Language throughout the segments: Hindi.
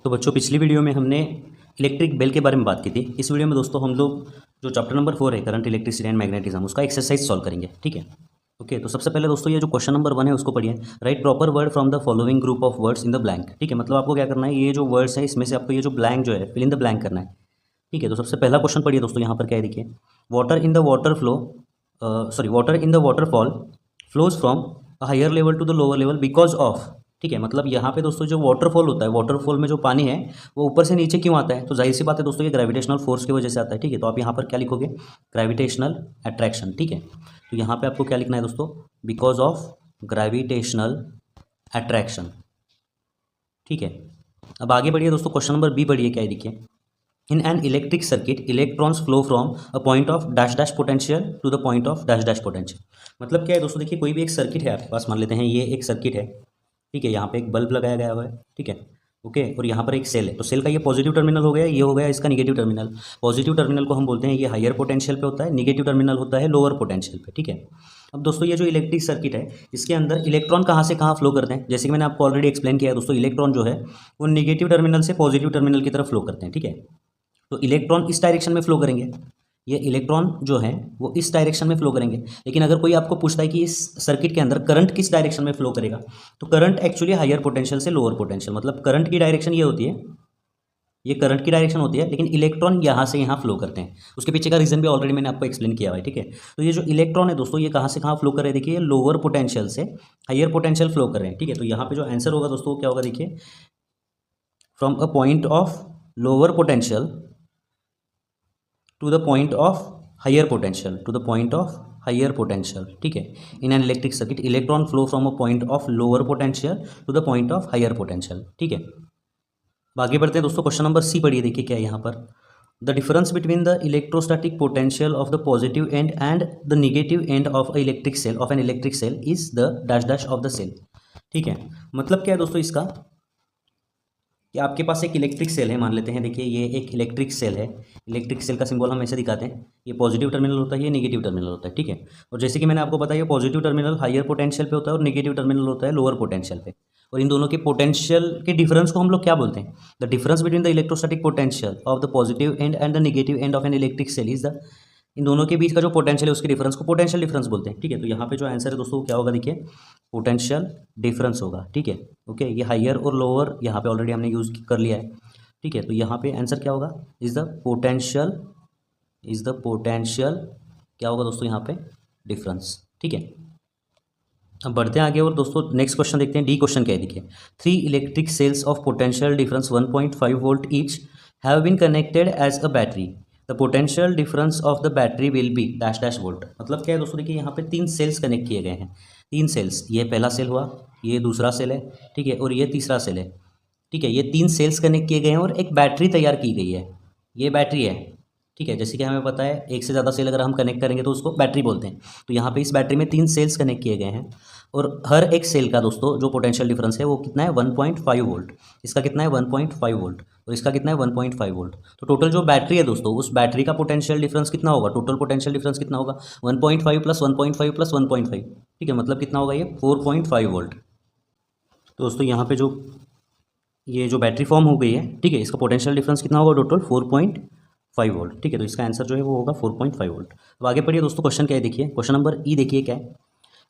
तो बच्चों पिछली वीडियो में हमने इलेक्ट्रिक बेल के बारे में बात की थी। इस वीडियो में दोस्तों हम लोग जो चैप्टर नंबर 4 है करंट, इलेक्ट्रिसिटी एंड मैग्नेटिज्म, उसका एक्सरसाइज सॉल्व करेंगे। ठीक है, ओके। तो सबसे पहले दोस्तों ये जो क्वेश्चन नंबर 1 है उसको पढ़िए। Right proper word from the following group of words in the blank. ठीक है, मतलब आपको क्या करना है, ये जो वर्ड्स है इसमें से आपको ये जो ब्लैंक जो है फिल इन द ब्लैंक करना है। ठीक है, तो सबसे पहला क्वेश्चन पढ़िए दोस्तों। यहाँ पर क्या है देखिए, water in the water flow water in the waterfall flows from a higher level to the lower level because of. ठीक है, मतलब यहाँ पे दोस्तों जो वाटरफॉल होता है, वाटरफॉल में जो पानी है वो ऊपर से नीचे क्यों आता है, तो जाहिर सी बात है दोस्तों ये ग्रेविटेशनल फोर्स की वजह से आता है। ठीक है, तो आप यहाँ पर क्या लिखोगे, ग्रेविटेशनल अट्रैक्शन। ठीक है, तो यहाँ पे आपको क्या लिखना है दोस्तों, बिकॉज ऑफ ग्रेविटेशनल अट्रैक्शन। ठीक है, अब आगे बढ़िए दोस्तों, क्वेश्चन नंबर बी बढ़िए, क्या है देखिए, in an electric circuit electrons flow from a point of dash dash potential to the point of dash dash potential. मतलब क्या है दोस्तों, देखिए कोई भी एक सर्किट है आपके पास, मान लेते हैं ये एक सर्किट है। ठीक है, यहाँ पे एक बल्ब लगाया गया हुआ है। ठीक है, ओके, और यहाँ पर एक सेल है, तो सेल का ये पॉजिटिव टर्मिनल हो गया, ये हो गया इसका निगेटिव टर्मिनल। पॉजिटिव टर्मिनल को हम बोलते हैं ये हायर पोटेंशियल पे होता है, निगेटिव टर्मिनल होता है लोअर पोटेंशियल पे। ठीक है, अब दोस्तों ये जो इलेक्ट्रिक सर्किट है इसके अंदर इलेक्ट्रॉन कहाँ से कहाँ फ्लो करते हैं, जैसे कि मैंने आपको ऑलरेडी एक्सप्लेन किया है दोस्तों, इलेक्ट्रॉन जो है वो निगेटिव टर्मिनल से पॉजिटिव टर्मिनल की तरफ फ्लो करते हैं। ठीक है, तो इलेक्ट्रॉन इस डायरेक्शन में फ्लो करेंगे, ये इलेक्ट्रॉन जो है वो इस डायरेक्शन में फ्लो करेंगे। लेकिन अगर कोई आपको पूछता है कि इस सर्किट के अंदर करंट किस डायरेक्शन में फ्लो करेगा, तो करंट एक्चुअली हायर पोटेंशियल से लोअर पोटेंशियल, मतलब करंट की डायरेक्शन ये होती है, ये करंट की डायरेक्शन होती है, लेकिन इलेक्ट्रॉन यहाँ से यहाँ फ्लो करते हैं। उसके पीछे का रीजन भी ऑलरेडी मैंने आपको एक्सप्लेन किया हुआ है। ठीक है, तो ये जो इलेक्ट्रॉन है दोस्तों ये कहाँ से कहाँ फ्लो कर रहे हैं, देखिए लोअर पोटेंशियल से हायर पोटेंशियल फ्लो कर रहे हैं। ठीक है, तो यहाँ पे जो आंसर होगा दोस्तों क्या होगा, देखिए from a point of lower potential to the point of higher potential, to the point of higher potential. ठीक है, in an electric circuit electron flow from a point of lower potential to the point of higher potential. ठीक है, आगे बढ़ते हैं दोस्तों, क्वेश्चन नंबर सी पढ़िए, देखिए क्या है यहाँ पर, the difference between the electrostatic potential of the positive and the negative end of a electric cell of an electric cell is the dash dash of the cell. ठीक है, मतलब क्या है दोस्तों इसका, कि आपके पास एक इलेक्ट्रिक सेल है, मान लेते हैं, देखिए ये एक इलेक्ट्रिक सेल है। इलेक्ट्रिक सेल का सिंबल हम ऐसे दिखाते हैं, ये पॉजिटिव टर्मिनल होता है, ये नेगेटिव टर्मिनल होता है। ठीक है, और जैसे कि मैंने आपको बताया पॉजिटिव टर्मिनल हायर पोटेंशियल पे होता है और नेगेटिव टर्मिनल होता है लोअर पोटेंशियल पे। और इन दोनों के पोटेंशियल के डिफरेंस को हम लोग क्या बोलते हैं, the difference between the electrostatic potential of the positive and the negative end of an electric cell is the, इन दोनों के बीच का जो पोटेंशियल है उसके डिफरेंस को पोटेंशियल डिफरेंस बोलते हैं। ठीक है, तो यहाँ पे जो आंसर है दोस्तों क्या होगा, देखिए पोटेंशियल डिफरेंस होगा। ठीक है, ओके, ये हायर और लोअर यहाँ पे ऑलरेडी हमने यूज़ कर लिया है। ठीक है, तो यहाँ पे आंसर क्या होगा, इज द पोटेंशियल क्या होगा दोस्तों यहाँ पे, डिफरेंस। ठीक है, अब बढ़ते हैं आगे और दोस्तों नेक्स्ट क्वेश्चन देखते हैं। डी क्वेश्चन क्या है देखिए, 3 electric cells of potential difference 1.5 volt each have been connected as a battery, the potential difference of the battery will be dash dash volt. मतलब क्या है दोस्तों, देखिए यहाँ पे 3 सेल्स कनेक्ट किए गए हैं, 3 सेल्स, ये पहला सेल हुआ, ये दूसरा सेल है, ठीक है, और ये तीसरा सेल है। ठीक है, ये 3 सेल्स कनेक्ट किए गए हैं और एक बैटरी तैयार की गई है, ये बैटरी है। ठीक है, जैसे कि हमें पता है एक से ज़्यादा सेल अगर हम कनेक्ट करेंगे तो उसको बैटरी बोलते हैं। तो यहाँ पे इस बैटरी में 3 सेल्स कनेक्ट किए गए हैं और हर एक सेल का दोस्तों जो पोटेंशियल डिफरेंस है वो कितना है, 1.5 वोल्ट। इसका कितना है, 1.5 वोल्ट, और इसका कितना है, 1.5 वोल्ट। तो टोटल जो बैटरी है दोस्तों, उस बैटरी का पोटेंशियल डिफरेंस कितना होगा, टोटल पोटेंशियल डिफरेंस कितना होगा, 1.5 प्लस 1.5 प्लस 1.5। ठीक है, मतलब कितना होगा, ये 4.5 वोल्ट। तो दोस्तों यहाँ पे ये जो बैटरी फॉर्म हो गई है, ठीक है, इसका पोटेंशियल डिफरेंस कितना होगा, टोटल 4.5 वोल्ट। ठीक है, तो इसका आंसर जो है वो होगा 4.5 वोल्ट। अब आगे पढ़िए दोस्तों, क्वेश्चन क्या है देखिए, क्वेश्चन नंबर ई देखिए क्या है,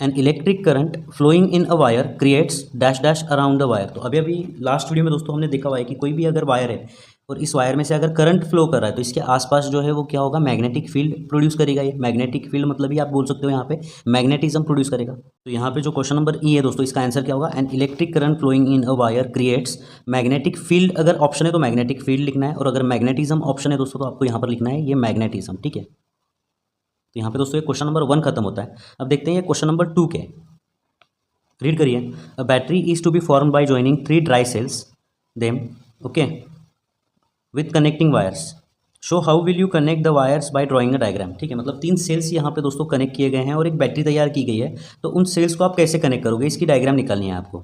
an electric current flowing in a wire creates dash dash around the wire. तो अभी लास्ट वीडियो में दोस्तों हमने देखा हुआ है कि कोई भी अगर वायर है और इस वायर में से अगर करंट फ्लो कर रहा है तो इसके आसपास जो है वो क्या होगा, मैग्नेटिक फील्ड प्रोड्यूस करेगा। ये मैग्नेटिक फील्ड मतलब ही आप बोल सकते हो यहाँ पे मैग्नेटिज्म प्रोड्यूस करेगा। तो यहाँ पे जो क्वेश्चन नंबर ई है दोस्तों, इसका आंसर क्या होगा, an electric current flowing in a wire creates magnetic field. अगर ऑप्शन है तो मैग्नेटिक फील्ड लिखना है, और अगर मैग्नेटिज्म ऑप्शन है दोस्तों तो आपको यहाँ पर लिखना है ये मैग्नेटिज्म। ठीक है, तो यहाँ पे दोस्तों ये क्वेश्चन नंबर 1 खत्म होता है। अब देखते हैं ये क्वेश्चन नंबर 2 के, रीड करिए, a battery is to be form by joining 3 dry cells them, okay, with connecting wires, show how will you connect the wires by drawing a diagram. ठीक है, मतलब 3 सेल्स यहाँ पे दोस्तों कनेक्ट किए गए हैं और एक बैटरी तैयार की गई है, तो उन सेल्स को आप कैसे कनेक्ट करोगे, इसकी डायग्राम निकालनी है आपको।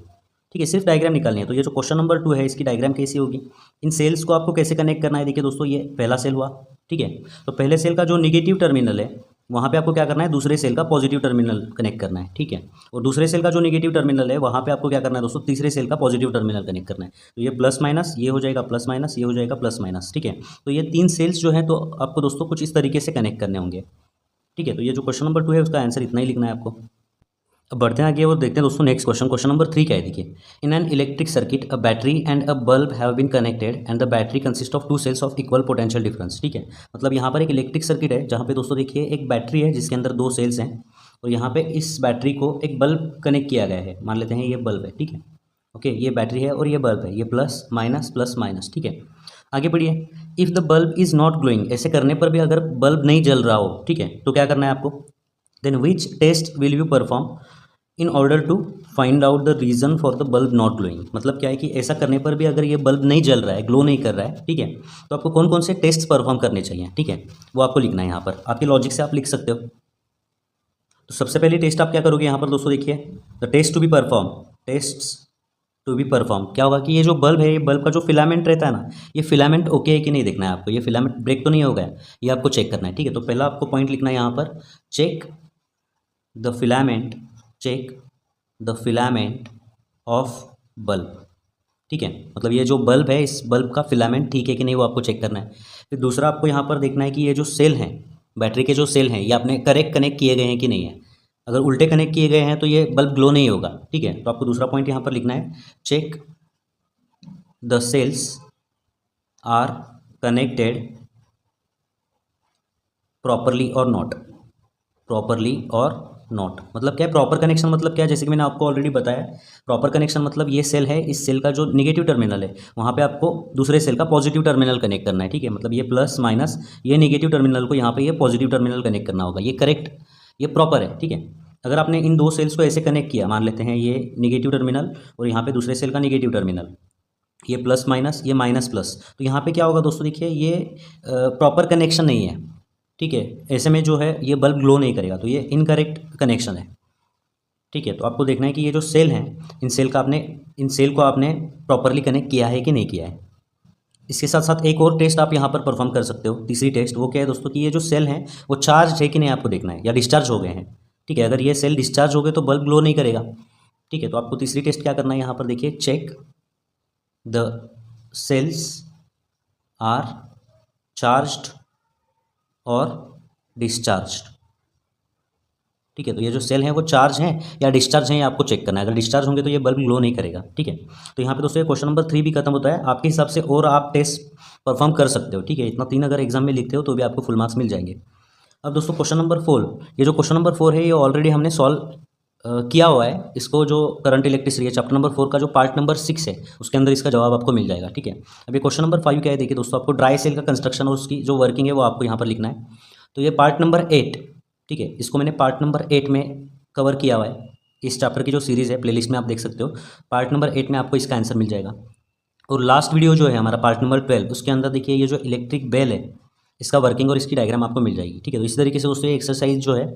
ठीक है, सिर्फ डायग्राम निकालनी है। तो ये जो क्वेश्चन नंबर 2 है इसकी डायग्राम कैसी होगी, इन सेल्स को आपको कैसे कनेक्ट करना है। देखिए दोस्तों ये पहला सेल हुआ, ठीक है, तो पहले सेल का जो निगेटिव टर्मिनल है वहाँ पे आपको क्या करना है, दूसरे सेल का पॉजिटिव टर्मिनल कनेक्ट करना है, ठीक है। और दूसरे सेल का जो नेगेटिव टर्मिनल है वहाँ पे आपको क्या करना है दोस्तों, तीसरे सेल का पॉजिटिव टर्मिनल कनेक्ट करना है। तो ये प्लस माइनस, ये हो जाएगा प्लस माइनस, ये हो जाएगा प्लस माइनस, ठीक है। तो ये 3 सेल्स जो है तो आपको दोस्तों कुछ इस तरीके से कनेक्ट करने होंगे, ठीक है। तो ये जो क्वेश्चन नंबर 2 है उसका आंसर इतना ही लिखना है आपको। अब बढ़ते हैं आगे और देखते हैं दोस्तों नेक्स्ट क्वेश्चन, क्वेश्चन नंबर 3 क्या है देखिए। In an electric circuit a battery and a bulb have been connected and the battery consist of 2 cells of equal potential difference, ठीक है। मतलब यहाँ पर एक इलेक्ट्रिक सर्किट है जहाँ पे दोस्तों देखिए एक बैटरी है जिसके अंदर 2 सेल्स हैं और यहाँ पे इस बैटरी को एक बल्ब कनेक्ट किया गया है, मान लेते हैं ये बल्ब है, ठीक है। ओके, ये बैटरी है और ये बल्ब है, ये प्लस माइनस, ठीक है। आगे बढ़िए, if the bulb is not glowing, ऐसे करने पर भी अगर बल्ब नहीं जल रहा हो, ठीक है, तो क्या करना है आपको, then which test will you perform in order to find out the reason for the bulb not glowing. मतलब क्या है कि ऐसा करने पर भी अगर ये बल्ब नहीं जल रहा है, ग्लो नहीं कर रहा है, ठीक है, तो आपको कौन कौन से टेस्ट परफॉर्म करने चाहिए, ठीक है, वो आपको लिखना है यहाँ पर। आपके लॉजिक से आप लिख सकते हो। तो सबसे पहले टेस्ट आप क्या करोगे यहाँ पर दोस्तों देखिए, the test to be perform, test to be perform क्या होगा कि ये जो बल्ब है, ये बल्ब का जो फिलामेंट रहता है ना, ये फिलामेंट ओके है कि नहीं देखना है आपको, ये फिलामेंट ब्रेक तो नहीं हो गया, ये आपको चेक करना है, ठीक है। तो पहला आपको पॉइंट लिखना है यहाँ पर, check the filament, check the filament of bulb, ठीक है। मतलब ये जो बल्ब है इस बल्ब का फिलामेंट ठीक है कि नहीं वो आपको चेक करना है। फिर दूसरा आपको यहाँ पर देखना है कि ये जो सेल हैं, बैटरी के जो सेल हैं, ये आपने करेक्ट कनेक्ट किए गए हैं कि नहीं है। अगर उल्टे कनेक्ट किए गए हैं तो ये बल्ब ग्लो नहीं होगा, ठीक है। तो आपको दूसरा पॉइंट यहाँ पर लिखना है, check the cells are connected properly और नॉट, प्रॉपरली और नॉट। मतलब क्या है प्रॉपर कनेक्शन, मतलब क्या है, जैसे कि मैंने आपको ऑलरेडी बताया, प्रॉपर कनेक्शन मतलब ये सेल है, इस सेल का जो नेगेटिव टर्मिनल है वहाँ पे आपको दूसरे सेल का पॉजिटिव टर्मिनल कनेक्ट करना है, ठीक है। मतलब ये प्लस माइनस, ये नेगेटिव टर्मिनल को यहाँ पे ये पॉजिटिव टर्मिनल कनेक्ट करना होगा, ये करेक्ट, ये प्रॉपर है, ठीक है। अगर आपने इन 2 सेल्स को ऐसे कनेक्ट किया, मान लेते हैं ये नेगेटिव टर्मिनल और यहाँ पे दूसरे सेल का नेगेटिव टर्मिनल, ये प्लस माइनस, ये माइनस प्लस, तो यहाँ पे क्या होगा दोस्तों देखिए, ये प्रॉपर कनेक्शन नहीं है, ठीक है। ऐसे में जो है ये बल्ब ग्लो नहीं करेगा, तो ये इनकरेक्ट कनेक्शन है, ठीक है। तो आपको देखना है कि ये जो सेल हैं, इन सेल को आपने प्रॉपरली कनेक्ट किया है कि नहीं किया है। इसके साथ साथ एक और टेस्ट आप यहाँ पर परफॉर्म कर सकते हो, तीसरी टेस्ट, वो क्या है दोस्तों कि ये जो सेल हैं वो चार्ज है कि नहीं आपको देखना है, या डिस्चार्ज हो गए हैं, ठीक है। अगर ये सेल डिस्चार्ज हो गए तो बल्ब ग्लो नहीं करेगा, ठीक है। तो आपको तीसरी टेस्ट क्या करना है यहाँ पर देखिए, check the cells are charged और डिस्चार्ज्ड, ठीक है। तो ये जो सेल हैं वो चार्ज हैं या डिस्चार्ज हैं, ये आपको चेक करना है। अगर डिस्चार्ज होंगे तो ये बल्ब ग्लो नहीं करेगा, ठीक है। तो यहाँ पे दोस्तों ये क्वेश्चन नंबर 3 भी खत्म होता है आपके हिसाब से, और आप टेस्ट परफॉर्म कर सकते हो, ठीक है। इतना 3 अगर एग्जाम में लिखते हो तो भी आपको फुल मार्क्स मिल जाएंगे। अब दोस्तों क्वेश्चन नंबर 4, ये जो क्वेश्चन नंबर 4 है ये ऑलरेडी हमने सॉल्व किया हुआ है इसको, जो करंट इलेक्ट्रिसिटी है चैप्टर नंबर 4 का जो पार्ट नंबर 6 है उसके अंदर इसका जवाब आपको मिल जाएगा, ठीक है। अभी क्वेश्चन नंबर 5 क्या है देखिए दोस्तों, आपको ड्राई सेल का कंस्ट्रक्शन और उसकी जो वर्किंग है वो आपको यहाँ पर लिखना है। तो ये पार्ट नंबर 8, ठीक है, इसको मैंने पार्ट नंबर 8 में कवर किया हुआ है। इस चैप्टर की जो सीरीज़ है प्लेलिस्ट में आप देख सकते हो, पार्ट नंबर 8 में आपको इसका आंसर मिल जाएगा। और लास्ट वीडियो जो है हमारा पार्ट नंबर 12, उसके अंदर देखिए ये जो इलेक्ट्रिक बेल है इसका वर्किंग और इसकी डायग्राम आपको मिल जाएगी, ठीक है। तो इसी तरीके से दोस्तों ये एक्सरसाइज जो है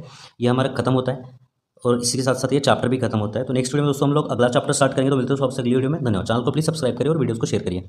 ये हमारा खत्म होता है और इसी के साथ साथ ये चैप्टर भी खत्म होता है। तो नेक्स्ट वीडियो में दोस्तों हम लोग अगला चैप्टर स्टार्ट करेंगे। तो मिलते हैं आपसे अगली वीडियो में। धन्यवाद। चैनल को प्लीज़ सब्सक्राइब करिए और वीडियोज़ को शेयर करिए।